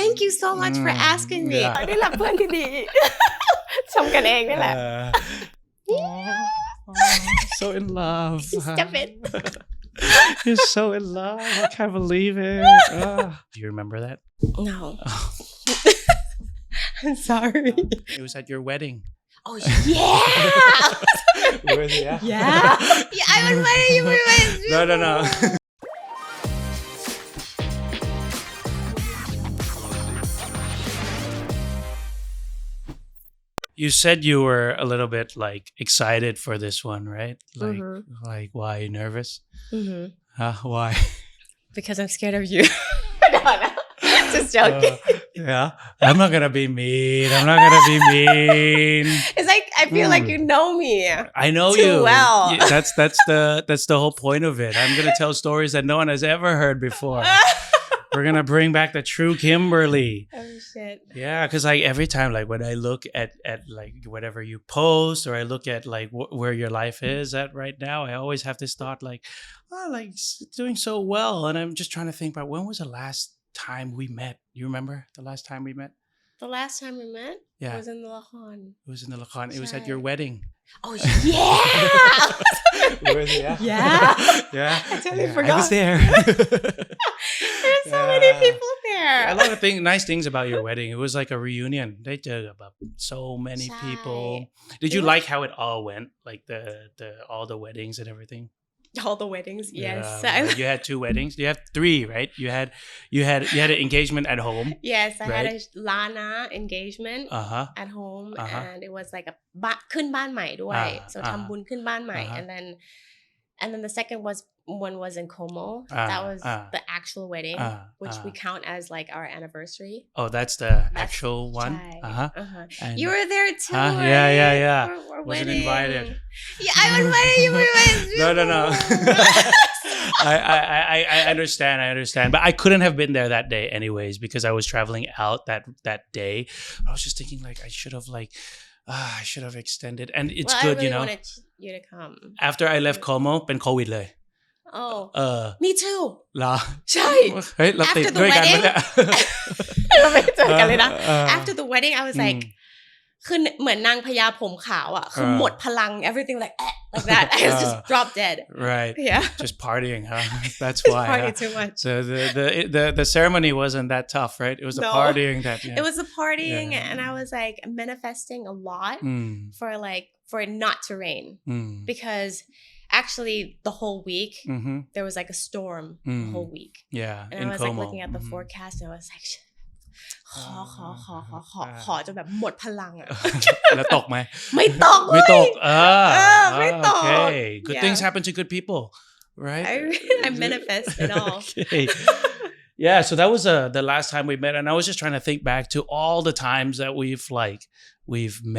Thank you so much for asking me ได้รับเพื่อนที่ดี ชมกันเองนี่แหละ So in love Stop it You're so in love I can't believe it Do you remember that? No I'm sorry It was at your wedding Oh yeah Yeah I was waiting you were No You said you were a little bit like excited for this one, right? Like why are you nervous? Why? Because I'm scared of you. No. Just joking. Yeah. I'm not gonna be mean. It's like I feel like you know me. I know too you. Well. That's the whole point of it. I'm gonna tell stories that no one has ever heard before. We're gonna bring back the true Kimberly. Oh shit. Yeah, because like every time, like when I look at like whatever you post, or I look at like where your life is at right now, I always have this thought like, oh, like doing so well, and I'm just trying to think about when was the last time we met. You remember the last time we met? The last time we met? Yeah. It was in the Lakhan. It was in the Lakhan. It was at your wedding. Oh yeah. Yeah. I totally forgot. I was there. There's so many people there. A lot of nice things about your wedding. It was like a reunion. They did about so many people. Did you like how it all went? Like the all the weddings and everything? All the weddings, yes. Yeah, you had 2 weddings. You have 3, right? You had an engagement at home. Yes, I had right? a Lana engagement at home, and it was like a ขึ้นบ้านใหม่ด้วย so ทำบุญขึ้นบ้านใหม่ and then the second one was in Como. That was the actual wedding, which we count as like our anniversary. Oh, that's the actual one. You were there too. Yeah. We're Wasn't waiting. invited. Yeah, I was waiting. You were waiting. No. I understand. But I couldn't have been there that day anyways because I was traveling out that day. I was just thinking like I should have extended. And it's good, I really you know. wanted you to come. After I left Como เป็น COVID เลย Oh. Me too. เหรอ ใช่ เฮ้ยเราติด After the ด้วยกัน wedding ไหมเนี่ย เราไม่เจอกันเลยนะ After the wedding I was like คือเหมือนนางพญาผมขาวอ่ะคือหมดพลัง everything like that I was just drop dead right yeah just partying huh that's why partying too much so the ceremony wasn't that tough right it was the partying that it was the partying and I was like manifesting a lot for it not to rain because actually the whole week there was like a storm the whole week yeah and I was like looking at the forecast and I was like ขอจนแบบหมดพลังอ่ะ แล้วตกไหม ไม่ตก ไม่ตกไม่ตก okay good things happen to good people right I manifest it all okay yeah so that was the last time we met and I was just trying to think back to all the times that we've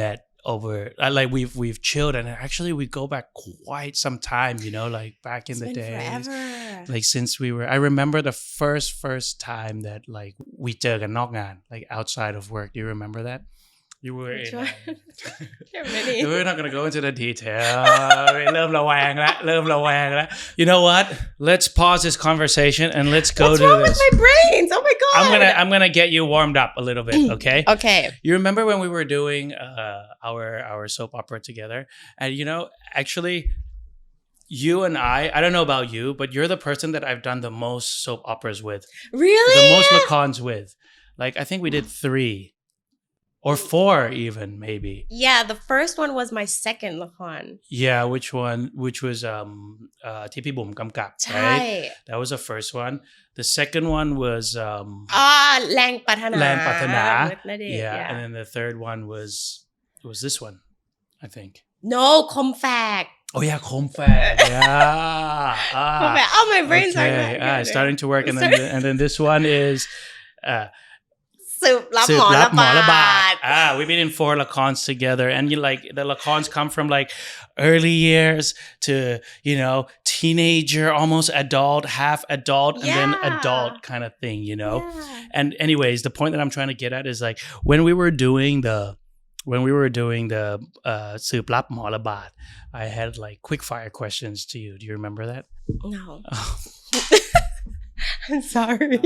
met over like we've chilled and actually we go back quite some time you know like back in the days forever. like since we were I remember the first time that like we เจอกันนอกงาน like outside of work do you remember that you were in we're not going to go into the detail เริ่มระแวงแล้วyou know what let's pause this conversation and let's go What's to wrong this with my brains oh my god I'm gonna get you warmed up a little bit okay you remember when we were doing our soap opera together and you know actually you and I don't know about you but you're the person that I've done the most soap operas with really the most lacons with like I think we did 3 or 4 even maybe yeah the first one was my second lacon yeah which was ที่พี่บุ๋มกำกับ right that was the first one the second one was แรงปรารถนา yeah and then the third one was this one I think no คมแฝก oh yeah คมแฝกyeah oh my brain's okay starting to work and then this one is สืบรับหมอระบาด we've been in 4 lacons together and you like the lacons come from like early years to you know teenager almost adult half adult and then adult kind of thing you know and anyways the point that I'm trying to get at is like when we were doing the สืบรับหมอระบาด I had like quick fire questions to you do you remember that no I'm sorry.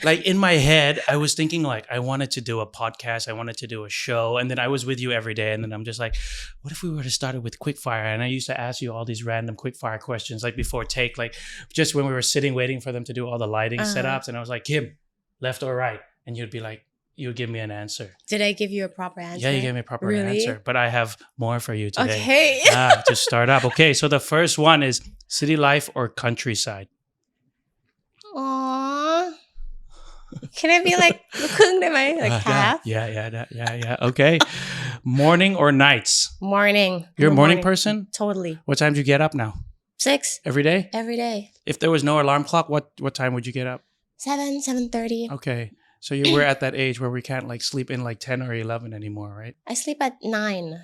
Like in my head, I was thinking like I wanted to do a podcast, I wanted to do a show, and then I was with you every day, and then I'm just like, what if we were to start it with quickfire? And I used to ask you all these random quickfire questions, like before take, like just when we were sitting waiting for them to do all the lighting setups, and I was like, Kim, left or right? And you'd be like, you would give me an answer. Did I give you a proper answer? Yeah, you gave me a proper answer, but I have more for you today. Okay. To start up. Okay, so the first one is city life or countryside? Aww. Can I be like ครึ่งได้ไหม like half? Yeah. Okay. Morning or nights? Morning. You're a morning person? Totally. What time do you get up now? 6. Every day? Every day. If there was no alarm clock, what time would you get up? 7:30. Okay. So you were at that age where we can't like sleep in like 10 or 11 anymore, right? I sleep at 9.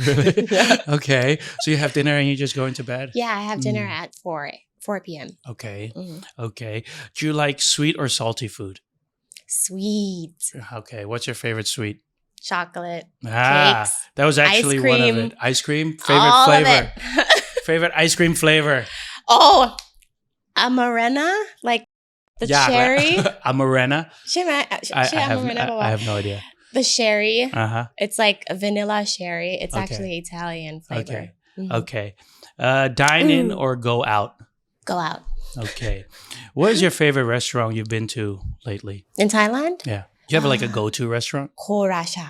Really? Yeah. Okay. So you have dinner and you just go into bed? Yeah, I have dinner at 4 p.m. Okay. Okay. Do you like sweet or salty food? Sweet. Okay. What's your favorite sweet? Chocolate. Cakes. That was actually one of it. Ice cream? Favorite all flavor? Of it. Favorite ice cream flavor? Oh, Amarena? Like the cherry? Amarena? ใช่ไหม I have no idea. The sherry. It's like a vanilla sherry. It's actually Italian flavor. Okay. Dine in or go out? Go out. Okay. What is your favorite restaurant you've been to lately? In Thailand? Yeah. Do you have like a go-to restaurant? Korasha.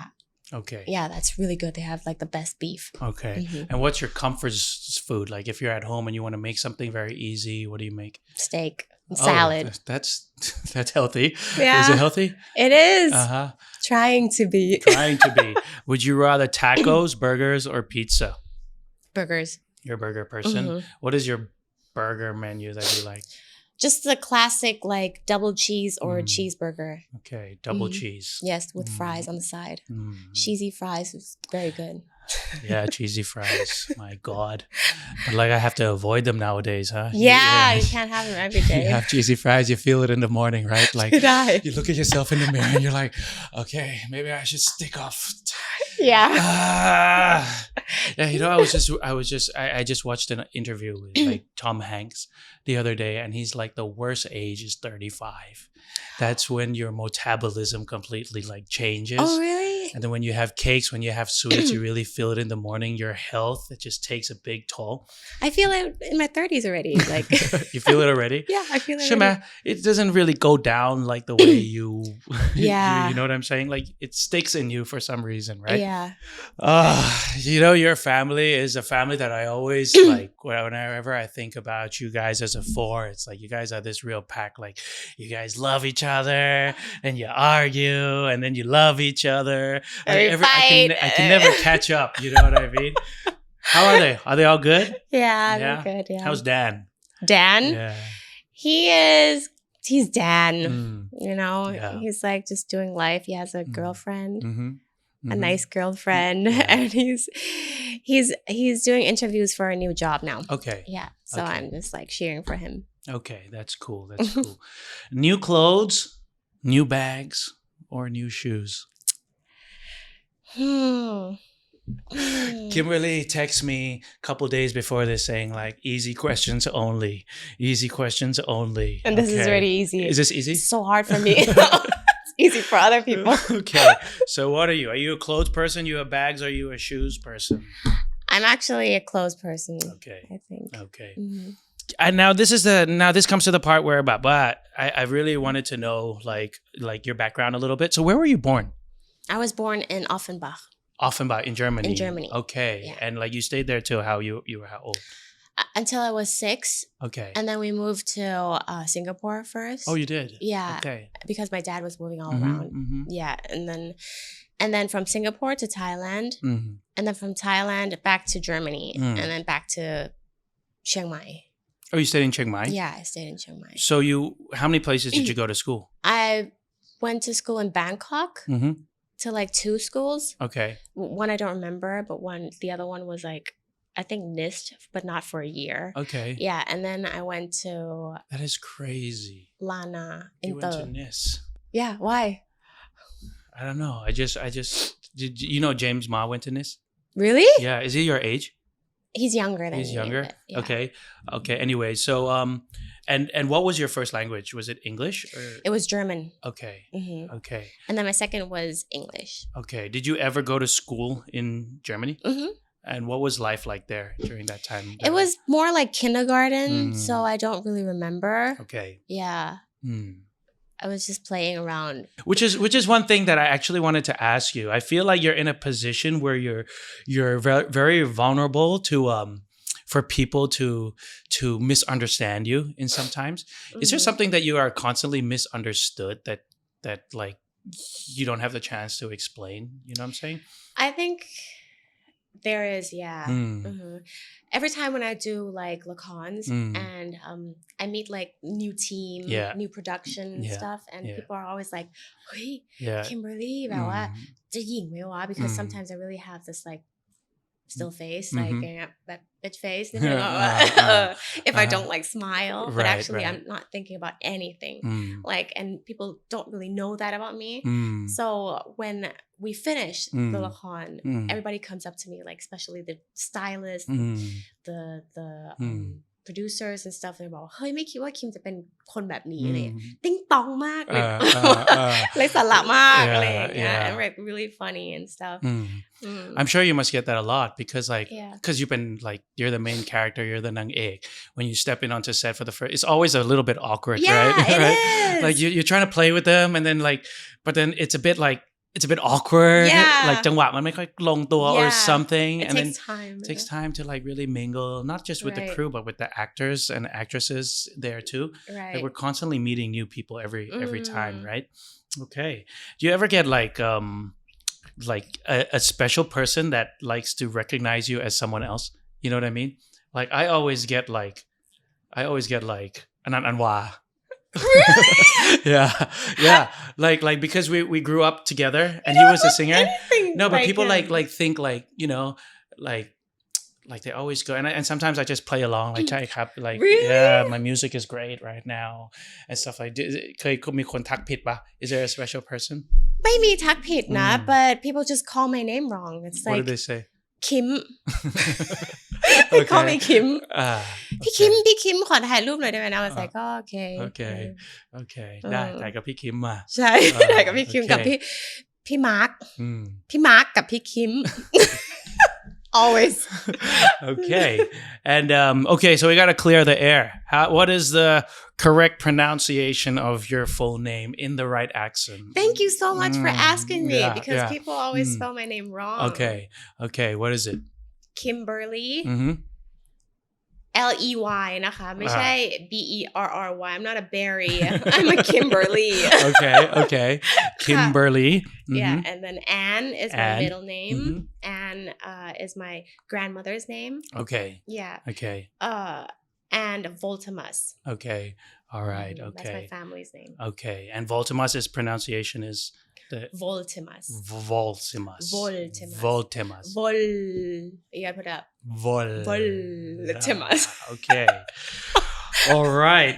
Okay. Yeah, that's really good. They have like the best beef. Okay. And what's your comfort food? Like if you're at home and you want to make something very easy, what do you make? Steak. Salad. That's healthy. Yeah. Is it healthy? It is. Trying to be. Trying to be. Would you rather tacos, burgers, or pizza? Burgers. You're a burger person. What is your burger menu that you like? Just the classic like double cheese or cheeseburger. Okay, double cheese. Yes, with fries on the side. Cheesy fries is very good. Yeah, cheesy fries. My God. But like I have to avoid them nowadays, huh? Yeah, you can't have them every day. You have cheesy fries, you feel it in the morning, right? Like you look at yourself in the mirror and you're like, okay, maybe I should stick off. Yeah. Yeah, you know, I just watched an interview with like Tom Hanks the other day, and he's like the worst age is 35. That's when your metabolism completely like changes. Oh, really? And then when you have cakes, when you have sweets, you really feel it in the morning. Your health, it just takes a big toll. I feel it in my 30s already. Like you feel it already? Yeah, I feel it Shima, it doesn't really go down like the way you Yeah. you know what I'm saying? Like it sticks in you for some reason, right? Yeah. You know, your family is a family that I always like whenever I think about you guys as a four, it's like you guys are this real pack. Like you guys love each other and you argue and then you love each other. I can never catch up. You know what I mean? How are they? Are they all good? Yeah, they're good. Yeah. How's Dan? Dan? Yeah. He's Dan. You know, he's like just doing life. He has a girlfriend, a nice girlfriend, and he's doing interviews for a new job now. Okay. Yeah. So I'm just like cheering for him. Okay, that's cool. That's cool. New clothes, new bags, or new shoes? Kimberly texts me a couple days before this saying like easy questions only. Easy questions only. And this is really easy. Is this easy? It's so hard for me. It's easy for other people. Okay. So what are you? Are you a clothes person? You a bags? Or are you a shoes person? I'm actually a clothes person. Okay. I think. Okay. And now this comes to the part where I really wanted to know like your background a little bit. So where were you born? I was born in Offenbach. Offenbach in Germany. In Germany. Okay. Yeah. And like you stayed there till you were how old? Until I was 6. Okay. And then we moved to Singapore first. Oh, you did? Yeah. Okay. Because my dad was moving all around. Yeah. And then from Singapore to Thailand. And then from Thailand back to Germany. And then back to Chiang Mai. Oh, you stayed in Chiang Mai? Yeah, I stayed in Chiang Mai. So how many places did you go to school? I went to school in Bangkok to like 2 schools. Okay. One I don't remember, but the other one was like, I think NIST, but not for a year. Okay. Yeah, and then I went to... That is crazy. Lana. You went to NIST. Yeah, why? I don't know. I just did you know James Ma went to NIST? Really? Yeah. Is he your age? He's younger than me. He's younger? Yeah. Okay. Anyway, so And what was your first language? Was it English? Or? It was German. Okay. Mm-hmm. Okay. And then my second was English. Okay. Did you ever go to school in Germany? Mm-hmm. And what was life like there during that time? It was more like kindergarten, so I don't really remember. Okay. Yeah. I was just playing around. Which is one thing that I actually wanted to ask you. I feel like you're in a position where you're very, very vulnerable to for people to misunderstand you in sometimes. Is there something that you are constantly misunderstood that like you don't have the chance to explain? You know what I'm saying? I think there is, yeah. Every time when I do like lacons and I meet like new team, new production stuff, and people are always like, "Hey, Kimberly, แบบว่าจะหยิ่งไหมวะ?" Because sometimes I really have this like still face, like that bitch face. If I don't like smile, but actually I'm not thinking about anything. Like, and people don't really know that about me. So when we finish the lacon, everybody comes up to me, like especially the stylist, the producers and stuff. They're like, "Hey, ไม่คิดว่าคิมจะเป็นคนแบบนี้เลยติ๊งตองมากเลยเลยสาระมากอะไรอย่างเงี้ย and like really funny and stuff." I'm sure you must get that a lot because like because you've been like you're the main character, you're the nang egg. When you step in onto set for the first, it's always a little bit awkward, right? It is. Like you're trying to play with them, and then like, but then it's a bit awkward. Like จังหวะมันไม่ค่อยลงตัว or something. It takes time to like really mingle, not just with the crew, but with the actors and actresses there too. Right. Like we're constantly meeting new people every time, right? Okay. Do you ever get like a special person that likes to recognize you as someone else? You know what I mean? Like I always get like anwa. Really? yeah. Like because we grew up together and he was a singer. No, but people like think like, you know, like they always go and sometimes I just play along like ใช่ครับ like really? Yeah, my music is great right now and stuff like เคยมีคนทักผิดปะ Is there a special person? ไม่มีทักผิดนะ but people just call my name wrong. It's like What did they say? Kim. They call me Kim. พี่คิมขอถ่ายรูปหน่อยได้ไหมนะ I was like, oh, okay ได้ถ่ายกับพี่คิมมาใช่ถ่ายกับพี่คิมกับพี่มาร์คกับพี่คิมalways. Okay. And okay, so we got to clear the air. What is the correct pronunciation of your full name in the right accent? Thank you so much for asking me because people always spell my name wrong. Okay. What is it? Kimberly. Ley นะคะไม่ใช่ Berry. I'm not a berry. I'm a Kimberly. Okay. Kimberly. Yeah, and then Anne is my middle name. Anne is my grandmother's name. Okay. Yeah. Okay. And Voltimus. Okay. All right. Okay. That's my family's name. Okay. And Voltimus's pronunciation is Voltimus. You gotta put it up. Voltimus. Okay. All right.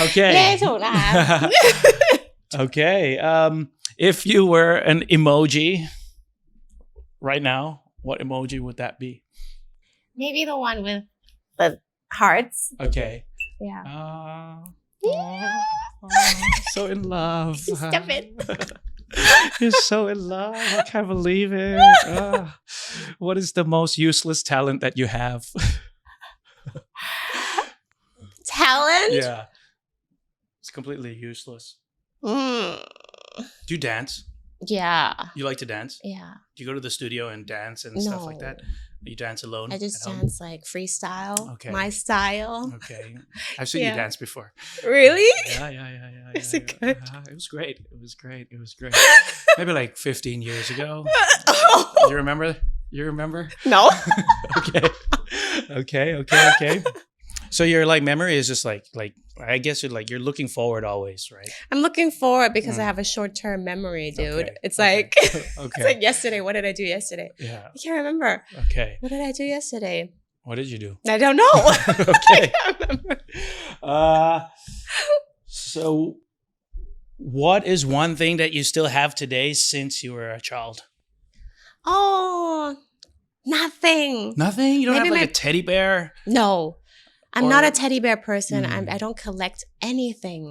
Okay. เล่ถูกนะคะ Okay. If you were an emoji right now, what emoji would that be? Maybe the one with the hearts. Okay. Yeah. So in love. Stop it. You're so in love. I can't believe it. What is the most useless talent that you have? Talent? Yeah. It's completely useless. Do you dance? Yeah. You like to dance? Yeah. Do you go to the studio and dance and stuff like that? You dance alone? I just dance like freestyle. Okay. My style. Okay. I've seen you dance before. Really? Yeah. Is it good? It was great. Maybe like 15 years ago. You remember? No. Okay. So your like memory is just like I guess you're looking forward always, right? I'm looking forward because I have a short-term memory, dude. It's like it's like yesterday. What did I do yesterday? Yeah. I can't remember. Okay. What did I do yesterday? What did you do? I don't know. Okay. I can't remember. So what is one thing that you still have today since you were a child? Oh, nothing. Nothing? You don't have like a teddy bear? No. I'm not a teddy bear person. I don't collect anything.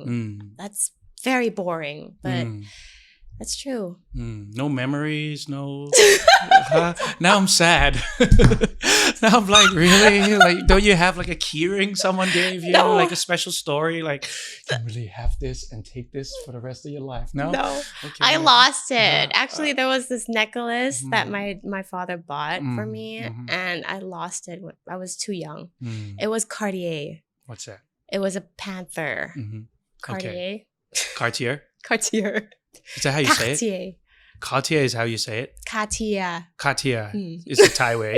That's very boring, but that's true. No memories, no. Now I'm sad. Now I'm like, really? Like, don't you have like a keyring someone gave you? No. Like a special story? Like, you really have this and take this for the rest of your life? No? Okay. I lost it. Actually, there was this necklace that my father bought for me, and I lost it when I was too young. It was Cartier. What's that? It was a panther. Cartier. Okay. Cartier? Cartier. Is that how you say it? Cartier is how you say it? Cartier. Cartier. It's a Thai way.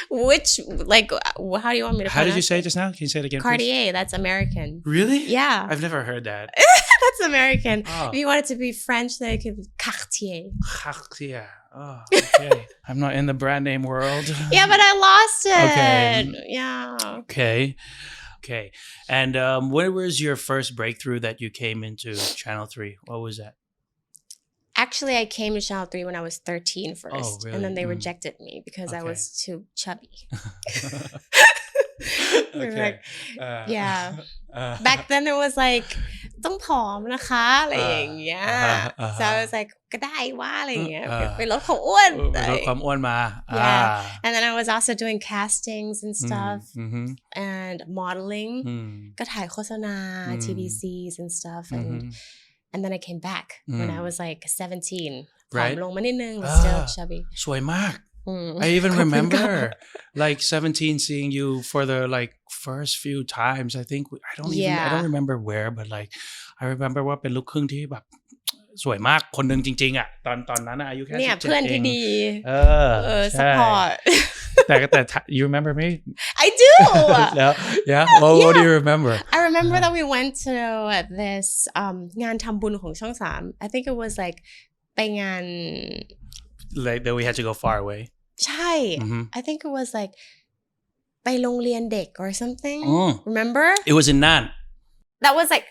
Which, like, how do you want me to pronounce it? How did you say it just now? Can you say it again, Cartier, please? That's American. Really? Yeah. I've never heard that. That's American. Oh. If you want it to be French, then it could be Cartier. Cartier. Oh, okay. I'm not in the brand name world. Yeah, but I lost it. Okay. Yeah. Okay. And when was your first breakthrough that you came into Channel 3? What was that? Actually, I came to Channel 3 when I was 13 first. Oh, really? And then they rejected me because I was too chubby. Okay. Yeah. Back then it was like ต้องผอมนะคะอะไรอย่างเงี้ย So I was like ก็ได้ว่าอะไรอย่างเงี้ยไปลดความอ้วน ลดความอ้วนมา Yeah. And then I was also doing castings and stuff and modeling ก็ถ่ายโฆษณา TVCs and stuff and then I came back when I was like 17 ผอมลงมานิดนึง but still chubby สวยมาก I even remember like 17 seeing you for the like first few times. I think I don't remember where, but like I remember ว่าเป็นลูกครึ่งที่แบบสวยมากคนหนึ่งจริงๆอ่ะตอนนั้นอายุแค่17เนี่ยเพื่อนที่ดีsupport แต่ you remember me? I do. Yeah. What do you remember? I remember that we went to this งานทำบุญของช่อง 3. I think it was like ไปงาน like that we had to go far away. ใช่ I think it was like ไปโรงเรียนเด็ก or something. Remember? It was in Nan. That was like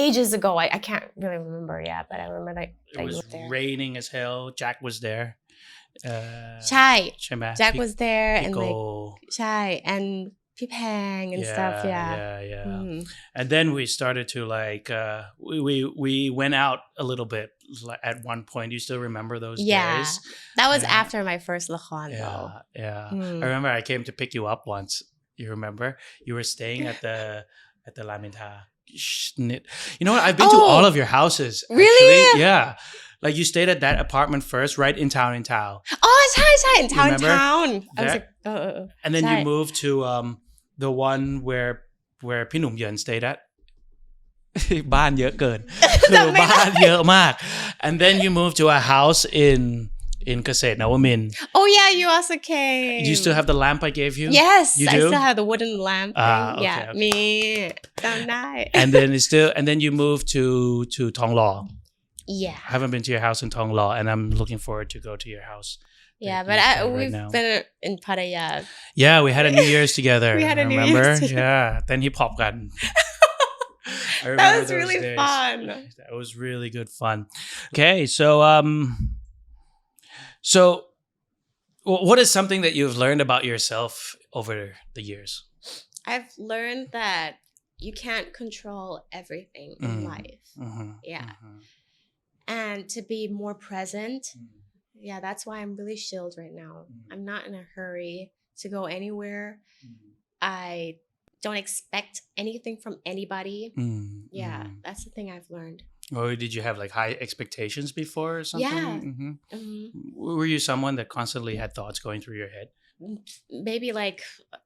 ages ago. I can't really remember, but I remember like it was raining as hell. Jack was there. ใช่ Jack was there and like ใช่ and พี่แพง and stuff. And then we started to like we went out a little bit at one point. You still remember those days? That was after my first ละครthough. I remember I came to pick you up once. You remember? You were staying at the Laminta. You know what? I've been to all of your houses. Really? Actually. Yeah. Like you stayed at that apartment first, right in town. Oh, ใช่ in town. I was like, And then you moved to the one where พี่หนุ่มเหยิน stayed at. บ้านเยอะเกิน คือบ้านเยอะมาก And then you moved to a house in เกษตรนวมินทร์ Oh yeah, you also came. Do you still have the lamp I gave you? Yes, you I do? still have the wooden lamp. Okay. Me. Don't die. And then you moved to Thong Lo. Yeah. I haven't been to your house in Thong Lo, and I'm looking forward to go to your house. Yeah, but we've been in Pattaya. Yeah, we had a New Year's together. We had a New Year's together. Yeah, then hip hop got. That was really fun. That was really good fun. Okay, so what is something that you've learned about yourself over the years? I've learned that you can't control everything in life. And to be more present. That's why I'm really chilled right now. I'm not in a hurry to go anywhere. I don't expect anything from anybody. That's the thing I've learned. Or did you have like high expectations before or something? Yeah. Were you someone that constantly had thoughts going through your head? Maybe like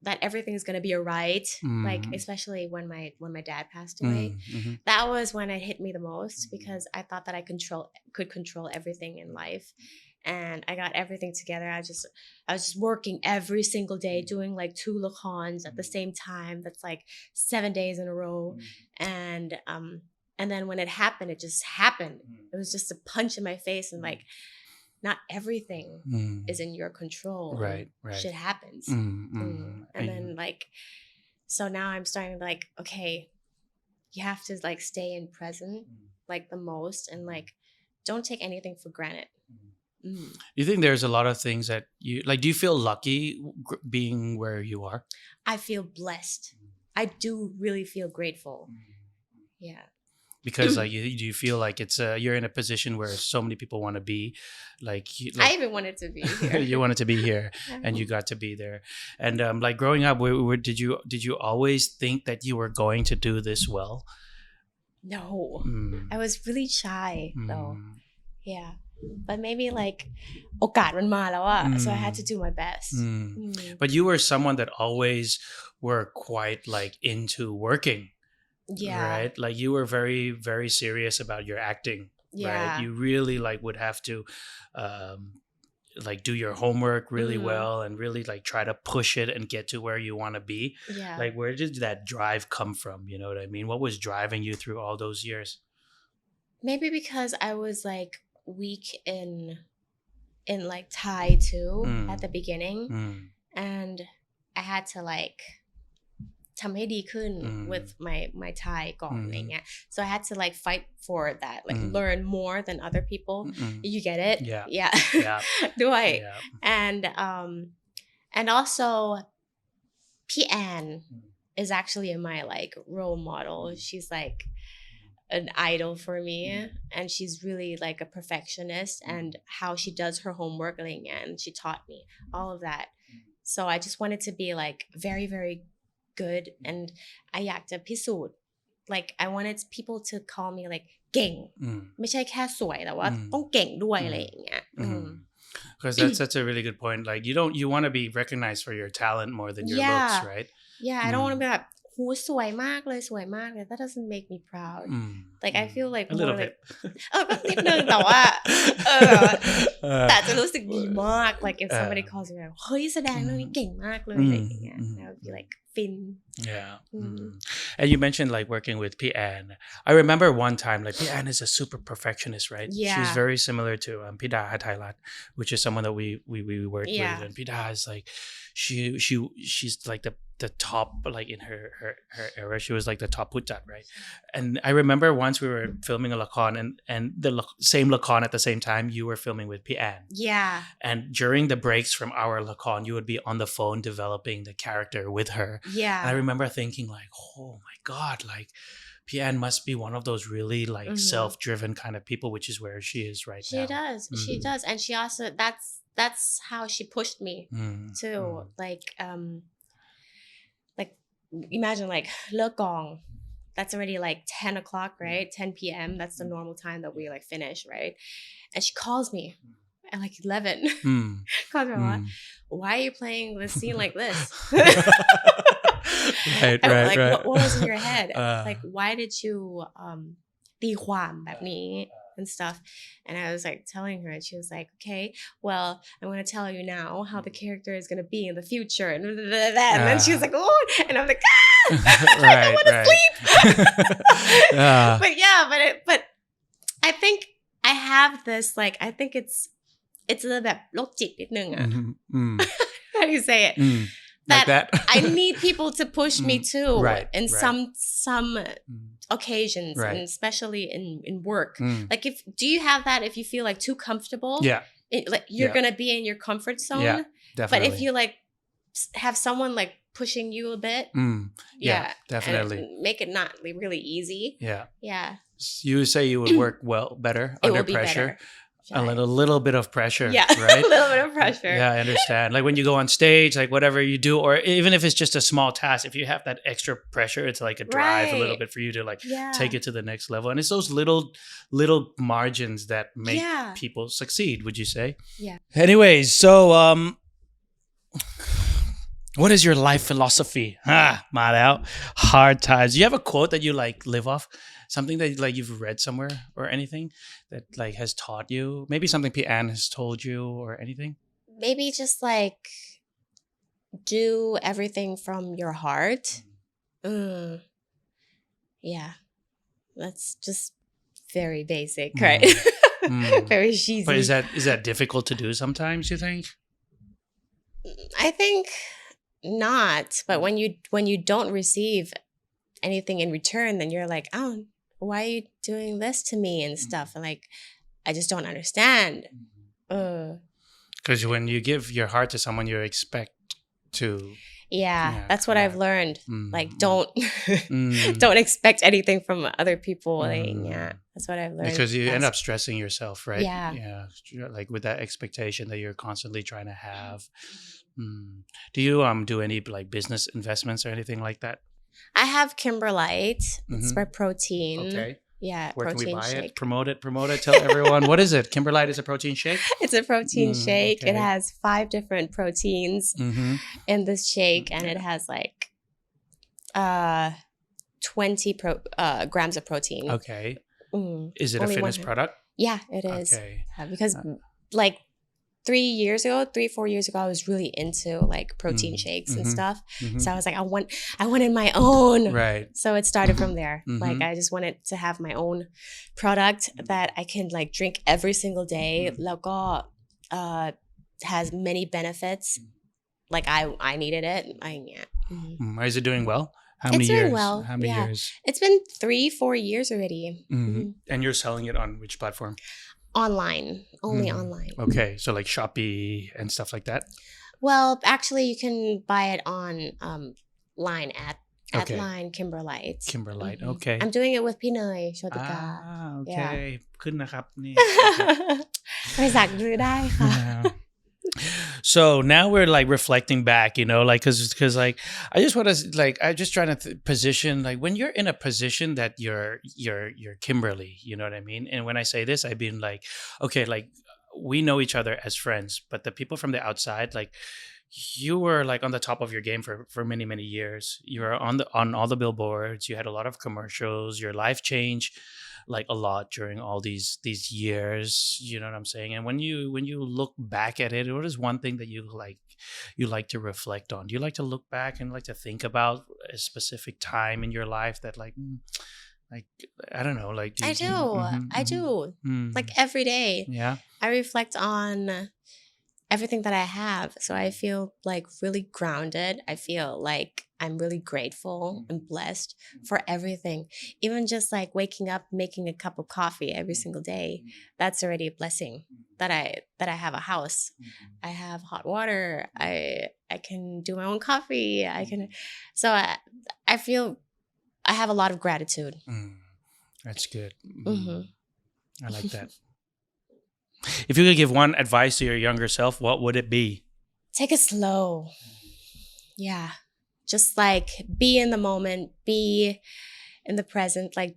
that everything's gonna be alright. Like especially when my dad passed away. That was when it hit me the most because I thought that I could control everything in life. And I got everything together. I was just working every single day, doing like 2 lakons at the same time. That's like 7 days in a row. And then when it happened, it just happened. It was just a punch in my face and like, not everything is in your control. Right. Shit happens. And then like, so now I'm starting to like, okay, you have to like stay in present like the most and like, don't take anything for granted. You think there's a lot of things that you like, do you feel lucky being where you are? I feel blessed. I do really feel grateful. Yeah. Because like do you feel like it's you're in a position where so many people want to be like I even wanted to be here. You wanted to be here and you got to be there. And like growing up, did you always think that you were going to do this well? No. I was really shy though. Yeah. But maybe like โอกาสมันมาแล้วอะ so I had to do my best. But you were someone that always were quite like into working. Yeah. Right? Like you were very, very serious about your acting. Yeah. Right? You really like would have to like do your homework really well and really like try to push it and get to where you want to be. Yeah. Like where did that drive come from? You know what I mean? What was driving you through all those years? Maybe because I was like weak in like Thai too at the beginning. And I had to likeทำให้ดีขึ้น with my Thai ก่อนอะไรเงี้ย so I had to like fight for that like learn more than other people. You get it? Yeah. ด้วย and also พี่แอน is actually my like role model. She's like an idol for me and she's really like a perfectionist and how she does her homework อะไรเงี้ย and she taught me all of that. So I just wanted to be like very, very good and อยากจะพิสูจน์ like I wanted people to call me like เก่ง ไม่ใช่แค่สวยแต่ว่าต้องเก่งด้วยอะไรอย่างเงี้ย because that's such a really good point. Like you want to be recognized for your talent more than your looks, right? Yeah, I don't want to be like หูสวยมากเลย that doesn't make me proud. Like I feel like a little bit นิดนึงแต่ว่าแต่จะรู้สึกดีมาก like if somebody calls me like เฮ้ยแสดงเรื่องนี้เก่งมากเลยอะไรอย่างเงี้ย I would be like fin. Yeah. And you mentioned like working with P.Ann. I remember one time like P.Ann is a super perfectionist, right? Yeah. She's very similar to Pida Thailand, which is someone that we worked with. And Pida is like she's like the top like in her era. She was like the top putjat, right? And I remember once we were filming a lakon and the same lakon at the same time you were filming with P.Ann. Yeah. And during the breaks from our lakon, you would be on the phone developing the character with her. Yeah. And I remember thinking like, oh my God, like P.Ann must be one of those really like self-driven kind of people, which is where she is right now. She does. And she also, that's how she pushed me too. Like imagine like เลิกกอง that's already like 10 o'clock, right? 10 p.m. That's the normal time that we like finish, right? And she calls me at like 11. Calls me, why are you playing this scene like this? Right. What was in your head? Like, why did you ตีความแบบนี้ and stuff? And I was like telling her, and she was like, okay, well, I'm going to tell you now how the character is going to be in the future. And then she was like, oh, and I'm like, I don't want to sleep. But yeah, but I think I have this, like, I think it's a little bit โรคจิตนิดนึงอะ How do you say it? That I need people to push me too in some occasions and especially in work. Like do you have that if you feel like too comfortable? Yeah. Like you're going to be in your comfort zone. Yeah, definitely. But if you like have someone like pushing you a bit. Definitely. And make it not really easy. Yeah. You say you would work better under pressure. A little bit of pressure, right? A little bit of pressure. Yeah, I understand. Like when you go on stage, like whatever you do, or even if it's just a small task, if you have that extra pressure, it's like a drive a little bit for you to like take it to the next level. And it's those little margins that make people succeed, would you say? Yeah. Anyways, so what is your life philosophy? Ma lao. Hard times. Do you have a quote that you like live off? Something that like you've read somewhere or anything that like has taught you? Maybe something P.Ann has told you or anything? Maybe just like do everything from your heart. Yeah. That's just very basic, right? Very cheesy. But is that difficult to do sometimes, you think? I think not. But when you don't receive anything in return, then you're like, oh, why are you doing this to me and stuff? And like, I just don't understand. Because when you give your heart to someone, you expect to Yeah, that's what I've learned. Like, don't expect anything from other people. Like, yeah, that's what I've learned. Because you end up stressing yourself, right? Yeah. Like with that expectation that you're constantly trying to have. Do you do any like business investments or anything like that? I have Kimberlite. It's for protein. Okay. Yeah, where can we buy shake. it? Promote it. Tell everyone. What is it? Kimberlite is a protein shake? It's a protein shake. Okay. It has 5 different proteins in this shake, and it has like 20 grams of protein. Okay. Is it a fitness product? Yeah, it is. Okay. Because like 4 years ago, I was really into like protein shakes and stuff. So I was like, I wanted my own. Right. So it started from there. Like I just wanted to have my own product that I can like drink every single day. แล้วก็has many benefits. Like I needed it. Is it doing well? How it's many doing years? well. How many years? It's been 3-4 years already. And you're selling it on which platform? Online. Only online. Okay. So like Shopee and stuff like that? Well, actually you can buy it on line at line Kimberlite. Kimberlite. Okay. I'm doing it with พี่เนยโชติกา okay. ขึ้นนะครับนี่ ไปสั่งซื้อได้ค่ะ So now we're like reflecting back, you know, like because like I just want to like I'm just trying to position like when you're in a position that you're Kimberly, you know what I mean? And when I say this, I mean like okay, like we know each other as friends, but the people from the outside, like you were like on the top of your game for many years. You were on all the billboards. You had a lot of commercials. Your life changed like a lot during all these years, you know what I'm saying? And when you look back at it, what is one thing that you like to reflect on? Do you like to look back and like to think about a specific time in your life that like I don't know, like I do like every day. Yeah, I reflect on everything that I have, so I feel like really grounded. I feel like I'm really grateful and blessed for everything. Even just like waking up, making a cup of coffee every single day, that's already a blessing. That I have a house, I have hot water, I can do my own coffee. So I feel I have a lot of gratitude. That's good. I like that. If you could give one advice to your younger self, what would it be? Take it slow. Yeah. Just like be in the moment, be in the present, like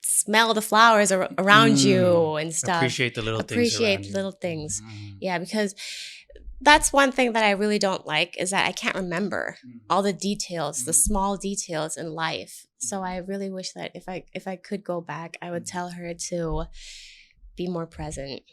smell the flowers around you and stuff. Appreciate the little things. Appreciate little things. Yeah, because that's one thing that I really don't like is that I can't remember all the details, the small details in life. So I really wish that if I could go back, I would tell her to be more present.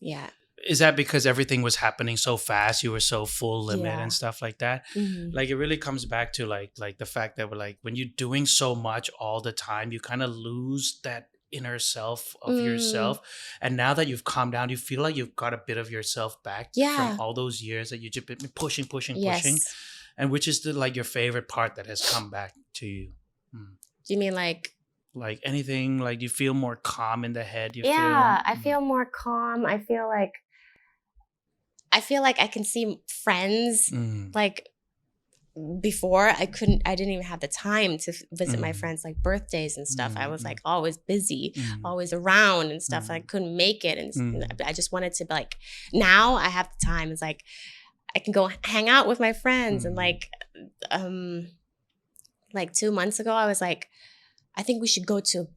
Yeah. Is that because everything was happening so fast? You were so full limit and stuff like that? Like it really comes back to like the fact that we're like when you're doing so much all the time, you kind of lose that inner self of yourself. And now that you've calmed down, you feel like you've got a bit of yourself back from all those years that you've just been pushing. And which is like your favorite part that has come back to you? Do you mean like anything, like you feel more calm in the head? I feel more calm. I feel like I can see friends like before I didn't even have the time to visit my friends like birthdays and stuff. I was like always busy, always around and stuff. I couldn't make it, and I just wanted to be like, now I have the time. It's like I can go hang out with my friends and like 2 months ago I was like, I think we should go to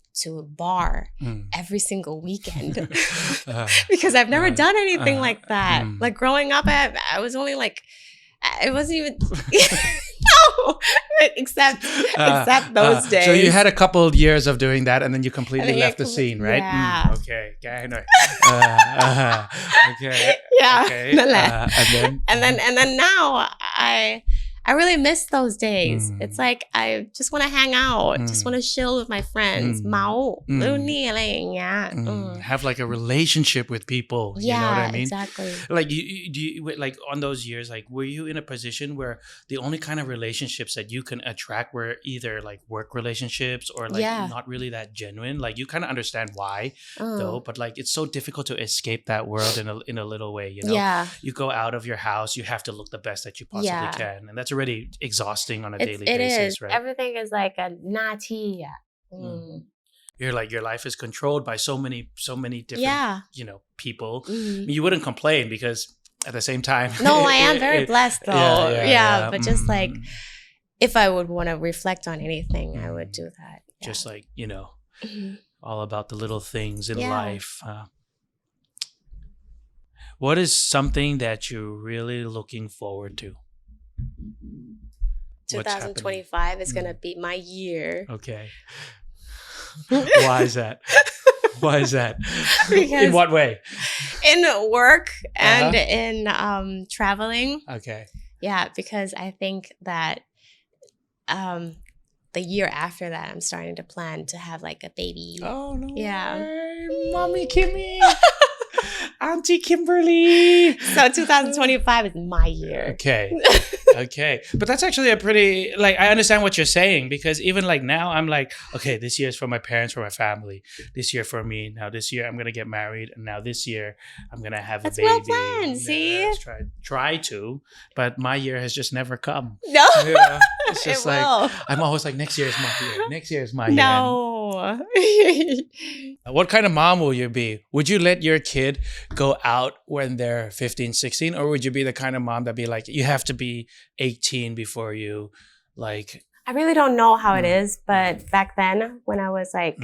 a bar every single weekend because I've never done anything like that. Like growing up, I was only like, it wasn't even no, except those days. So you had a couple of years of doing that, and then you completely left the scene, right? Yeah. Okay. Okay. Yeah. Okay. And then now I really miss those days. It's like I just want to hang out, just want to chill with my friends, เมานู่นนี่อะไรอย่างเงี้ย have like a relationship with people. You know what I mean? Exactly. Like you like on those years, like were you in a position where the only kind of relationships that you can attract were either like work relationships or like not really that genuine? Like you kind of understand why though, but like it's so difficult to escape that world in a little way, you know? You go out of your house, you have to look the best that you possibly can, and that's already exhausting on a daily basis, right? Everything is like a หน้าที่อ่ะ You're like your life is controlled by so many different you know people. You wouldn't complain because at the same time no I am very blessed though but just like if I would want to reflect on anything I would do that just like you know all about the little things in life. What is something that you're really looking forward to? 2025 is gonna be my year. Okay. Why is that? Why is that? Because in what way? In work and in traveling. Okay. Yeah, because I think that the year after that I'm starting to plan to have like a baby. Oh no. Yeah. Mommy Kimmy. Auntie Kimberly. So 2025 is my year. Okay. But that's actually a pretty, like, I understand what you're saying because even like now I'm like, okay, this year is for my parents, for my family. This year for me. Now this year I'm going to get married. And now this year I'm going to have a baby. That's well planned, see? Try to. But my year has just never come. No. Yeah, it's just like, I'm always like, next year is my year. Next year is my year. No. What kind of mom will you be? Would you let your kid go out when they're 15, 16? Or would you be the kind of mom that be like, you have to be 18 before you like... I really don't know how it is, but back then when I was like...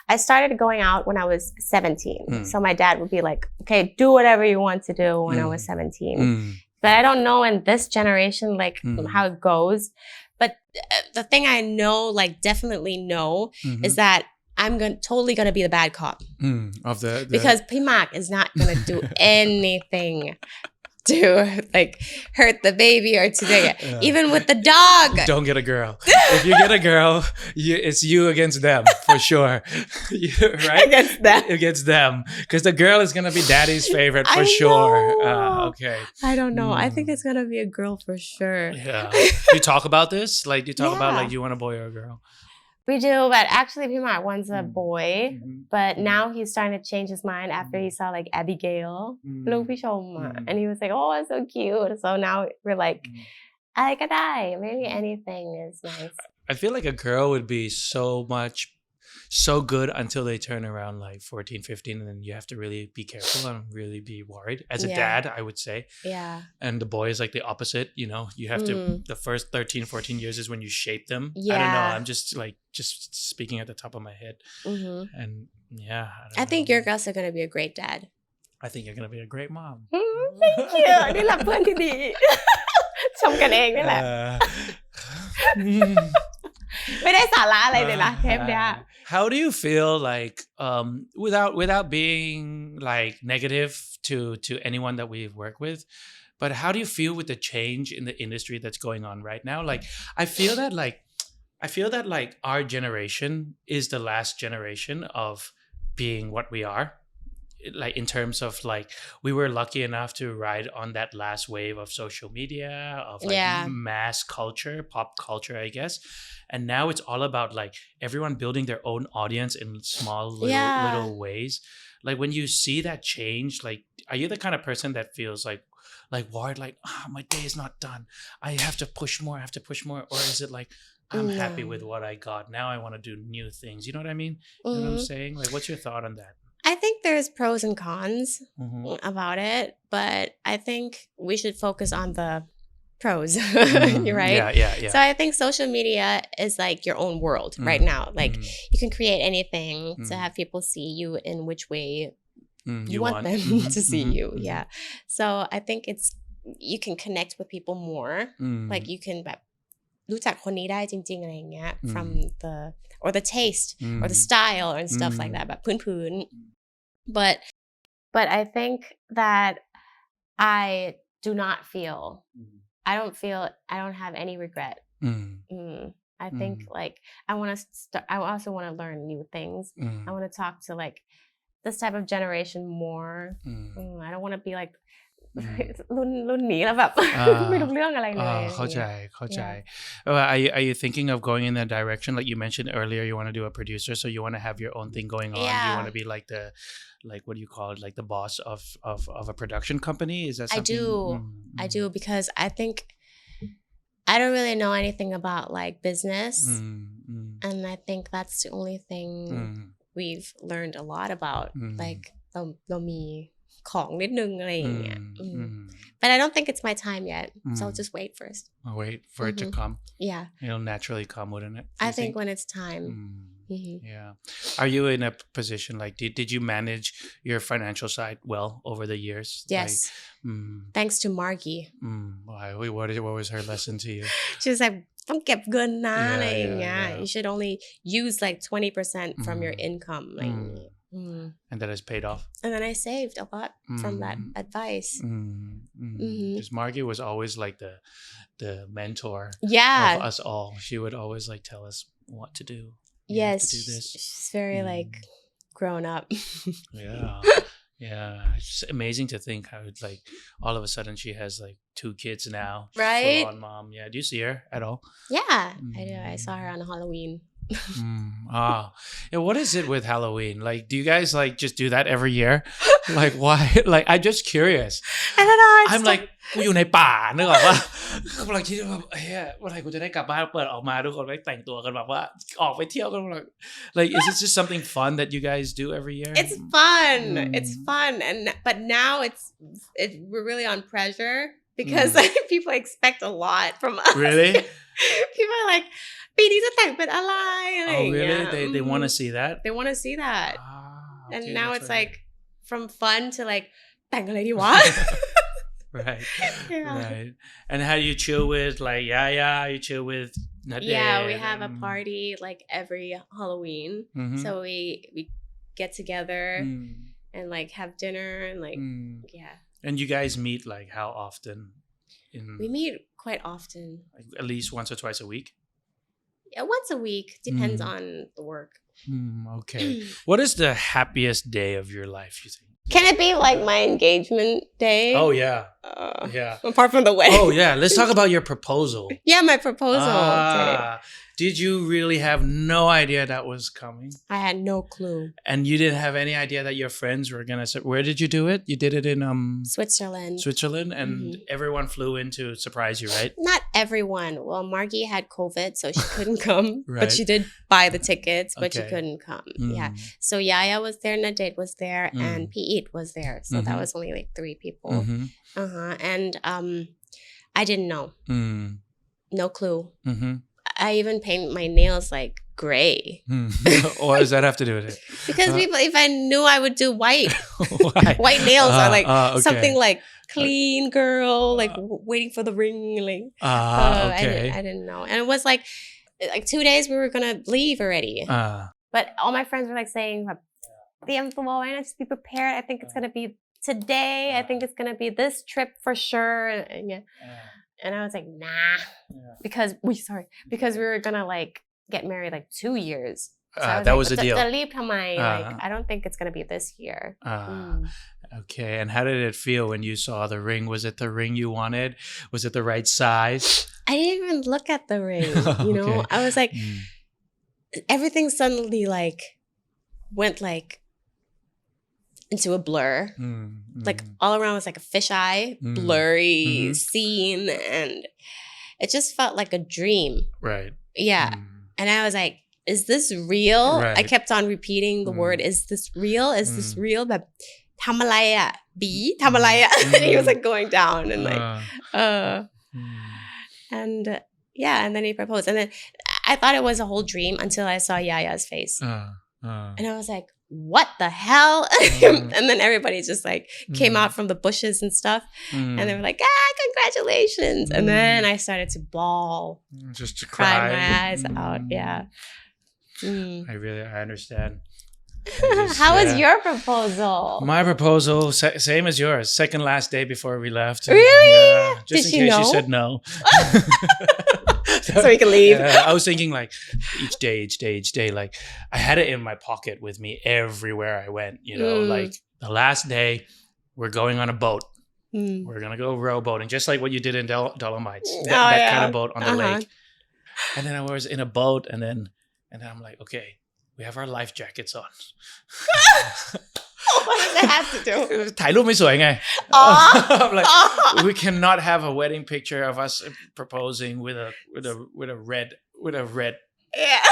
I started going out when I was 17. So my dad would be like, okay, do whatever you want to do when I was 17. But I don't know in this generation, like how it goes. But the thing I know, like definitely know, is that I'm totally going to be the bad cop. Of the because P Mark is not going to do anything to like hurt the baby or to dig it. Even with the dog. Don't get a girl. If you get a girl, it's you against them for sure. Right? Against them. Because the girl is going to be daddy's favorite for sure. Okay. I don't know. I think it's going to be a girl for sure. Yeah. You talk about this? Like, you talk about like, you want a boy or a girl? We do, but actually P-Mark wants a boy, but now he's starting to change his mind after he saw like Abigail, and he was like, oh, it's so cute. So now we're like, I could die. Maybe anything is nice. I feel like a girl would be so good until they turn around like 14, 15, and then you have to really be careful and really be worried. As a dad, I would say. Yeah. And the boy is like the opposite, you know, you have to, the first 13, 14 years is when you shape them. Yeah. I don't know. I'm just speaking at the top of my head. And yeah. I think your girls are going to be a great dad. I think you're going to be a great mom. Thank you. นี่แหละเพื่อนที่ดี ชมกันเองนี่แหละ ไม่ได้สาระอะไรเลยนะเทปเนี้ย How do you feel like without being like negative to anyone that we've worked with, but how do you feel with the change in the industry that's going on right now? Like I feel that like our generation is the last generation of being what we are. Like in terms of like we were lucky enough to ride on that last wave of social media, of like mass culture, pop culture, I guess. And now it's all about like everyone building their own audience in small little ways. Like when you see that change, like are you the kind of person that feels like worried, like my day is not done, I have to push more, or is it like I'm happy with what I got, now I want to do new things? You know what I mean? You know what I'm saying? Like what's your thought on that? I think there's pros and cons about it, but I think we should focus on the pros, right? Yeah. So I think social media is like your own world right now. Like you can create anything to have people see you in which way you want them to see you. Yeah. So I think you can connect with people more. Like you canแบบรู้จักคนนี้ได้จริงๆอะไรอย่างเงี้ย from the taste or the style and stuff like that แบบพื้นๆbut I think that I do not feel I don't have any regret. I think like I also want to learn new things. I want to talk to like this type of generation more. I don't want to be like รุ่นนี้แล้วแบบไม่รู้เรื่องอะไรเลยเข้าใจ Are you thinking of going in that direction? Like you mentioned earlier, you want to do a producer, so you want to have your own thing going on. You want to be like the what do you call it? Like the boss of a production company? Is that something? I do because I think I don't really know anything about like business, and I think that's the only thing we've learned a lot about. Like เรามีของนิดนึงอะไรอย่างเงี้ย but I don't think it's my time yet, so I'll just wait first. I'll wait for it to come. Yeah, it'll naturally come, wouldn't it? I think when it's time. Yeah. Are you in a position like did you manage your financial side well over the years? Yes. Thanks to Margie. What was her lesson to you? She was like ต้องเก็บเงินนะอะไรอย่างเงี้ย You should only use like 20% from your income อะไรอย่างเงี้ยAnd that has paid off. And then I saved a lot from that advice. Because Margie was always like the mentor of us all. She would always like tell us what to do. Yes, to do this. She's very like grown up. Yeah, it's just amazing to think how it's like all of a sudden she has like 2 kids now. Right? Full on mom. Yeah. Do you see her at all? Yeah, I do. I saw her on Halloween. Yeah, what is it with Halloween? Like, do you guys like just do that every year? Like, why? Like, I'm just curious. I don't know. I'm like กูอยู่ในป่านึกออกปะกำลังคิดว่าเฮ้ยวันไหนกูจะได้กลับบ้านเปิดออกมาทุกคนไปแต่งตัวกันแบบว่าออกไปเที่ยวกันlike is it just something fun that you guys do every year? It's fun. It's fun, but now we're really on pressure because people expect a lot from us. Really? People are like ปีนี้จะแต่งเป็นอะไรอะไรอย่างเงี้ย really? They want to see that? They want to see that. Okay, and now it's like from fun to like แต่งอะไรดีวะ Right. Right. And how do you chill with like Yaya? You chill with Nadine? Yeah, we have a party like every Halloween. So we get together and like have dinner and like yeah. And you guys meet like how often? We meet quite often. Like at least once or twice a week? Yeah, once a week. Depends on the work. Okay. What is the happiest day of your life, you think? Can it be like my engagement day? Oh, yeah. Yeah. Apart from the wedding. Oh, yeah. Let's talk about your proposal. Yeah, my proposal. Did you really have no idea that was coming? I had no clue. And you didn't have any idea that your friends were going to say, where did you do it? You did it in Switzerland. Switzerland, and everyone flew in to surprise you, right? Not everyone. Well, Margie had COVID, so she couldn't come. Right. But she did buy the tickets, but she couldn't come. Yeah. So Yaya was there, Nadine was there, and Pete was there. So that was only like 3 people. And I didn't know. No clue. I even paint my nails like gray. What does that have to do with it? Because people, if I knew I would do white, white nails are like something like clean girl, like waiting for the ring. Like, okay. I didn't know. And it was like 2 days we were going to leave already. But all my friends were like saying, just be prepared. I think it's going to be today. I think it's going to be this trip for sure. And I was like, nah, because we were gonna like get married like 2 years. So that was the deal. Like, I don't think it's gonna be this year. Okay, and how did it feel when you saw the ring? Was it the ring you wanted? Was it the right size? I didn't even look at the ring. You know, I was like, everything suddenly like went like into a blur. Like all around was like a fisheye, blurry scene, and it just felt like a dream. Right. Yeah. And I was like, is this real? Right. I kept on repeating the word, is this real? Is this real? But ทำอะไรอ่ะ B ทำอะไรอ่ะ And he was like going down and like and yeah, and then he proposed, and then I thought it was a whole dream until I saw Yaya's face. And I was like, what the hell? And then everybody just like came out from the bushes and stuff, and they were like, congratulations. And then I started to bawl, just to cry my eyes out. Yeah. I understand. How was your proposal? My proposal, same as yours. Second last day before we left. Really? Just Did in she case know? she said no. So we can leave. I was thinking like each day. Like I had it in my pocket with me everywhere I went. Like the last day, we're going on a boat. We're gonna go rowboating, just like what you did in Dolomites. That kind of boat on the lake. And then I was in a boat, and then I'm like, okay, we have our life jackets on. What does that have to do? ถ่ายรูปไม่สวยไง I'm like, we cannot have a wedding picture of us proposing with a red. Yeah.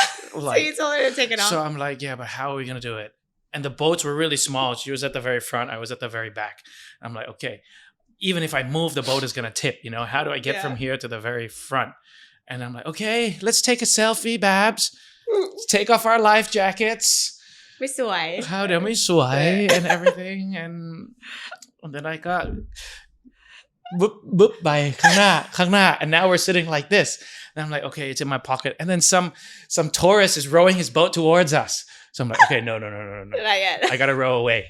Like, so you told her to take it off. So I'm like, yeah, but how are we gonna do it? And the boats were really small. She was at the very front. I was at the very back. I'm like, okay, even if I move, the boat is gonna tip. How do I get from here to the very front? And I'm like, okay, let's take a selfie, Babs. Let's take off our life jackets. ไม่สวย How เดี๋ยวไม่สวย and everything. And then I got boop ไปข้างหน้า. And now we're sitting like this. And I'm like, okay, it's in my pocket. And then some tourist is rowing his boat towards us. So I'm like, okay, no. Not yet. I gotta row away.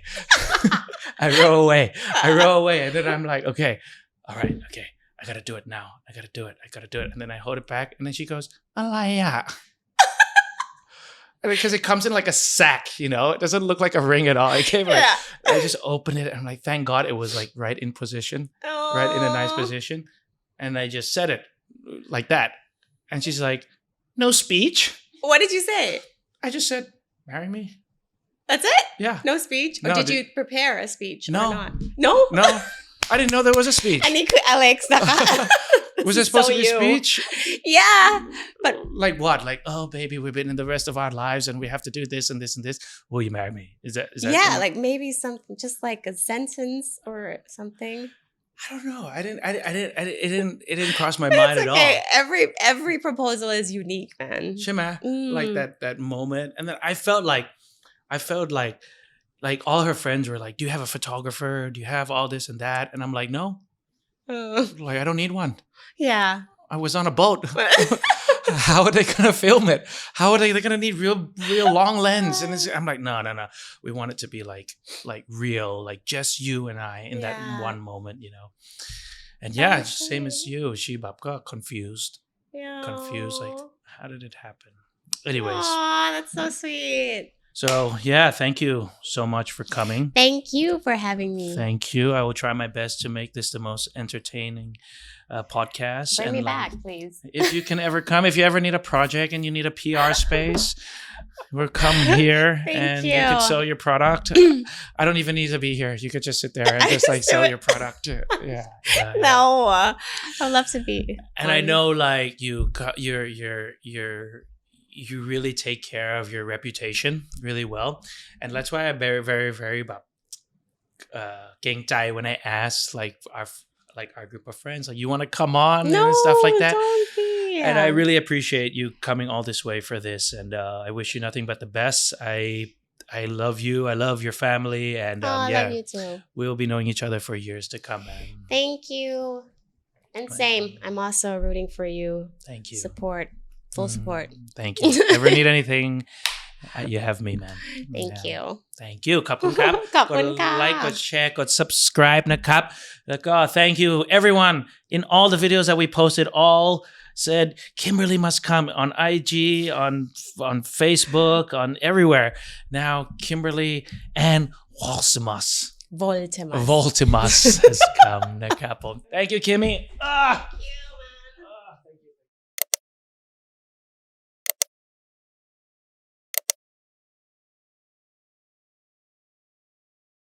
I row away. And then I'm like, okay, all right, okay. I gotta do it now. I gotta do it. And then I hold it back. And then she goes, อะไรอ่ะ Because it comes in like a sack, it doesn't look like a ring at all. It came like, I just opened it. And I'm like, thank God it was like right in position, right in a nice position. And I just said it like that. And she's like, no speech. What did you say? I just said, marry me. That's it? Yeah. No speech? Or did you prepare a speech no. or not? No? No. I didn't know there was a speech. อันนี้คือ Alex นะคะ Was there supposed to be a speech? Yeah. But like what? Like, oh baby, we've been in the rest of our lives and we have to do this and this and this. Will you marry me? Is that Yeah, like maybe something just like a sentence or something. I don't know. It didn't cross my mind at all. Every proposal is unique, man. ใช่ไหม Like that moment. And then I felt like all her friends were like, do you have a photographer? Do you have all this and that? And I'm like, no. Like, I don't need one. Yeah. I was on a boat. How are they going to film it? How are they going to need real long lens? And I'm like, no. We want it to be like real, like just you and I in that one moment, And same as you. She got confused. Yeah. Confused. Like, how did it happen? Anyways. Aw, that's so sweet. So, thank you so much for coming. Thank you for having me. Thank you. I will try my best to make this the most entertaining podcast. Bring me back, please. If you can ever come, if you ever need a project and you need a PR space, we'll come here and you can sell your product. I don't even need to be here. You could just sit there and just like sell your product. Yeah. No, I'd love to be. And I know like you really take care of your reputation really well. And that's why I'm very, very, very เกรงใจ when I ask our group of friends, like, you want to come on and stuff like that. Don't be. And I really appreciate you coming all this way for this. And I wish you nothing but the best. I love you. I love your family. And I love you too. We'll be knowing each other for years to come. Thank you. And same. I'm also rooting for you. Thank you. Support. Full support. Thank you. Ever need anything, you have me, man. Thank you. Thank you. ขอบคุณครับ ขอบคุณค่ะ กดไลค์กดแชร์กด subscribe นะครับ แล้วก็ thank you everyone in all the videos that we posted. All said Kimberly must come on IG, on Facebook, on everywhere. Now Kimberly and Voltimus has come นะครับผม Thank you, Kimmy.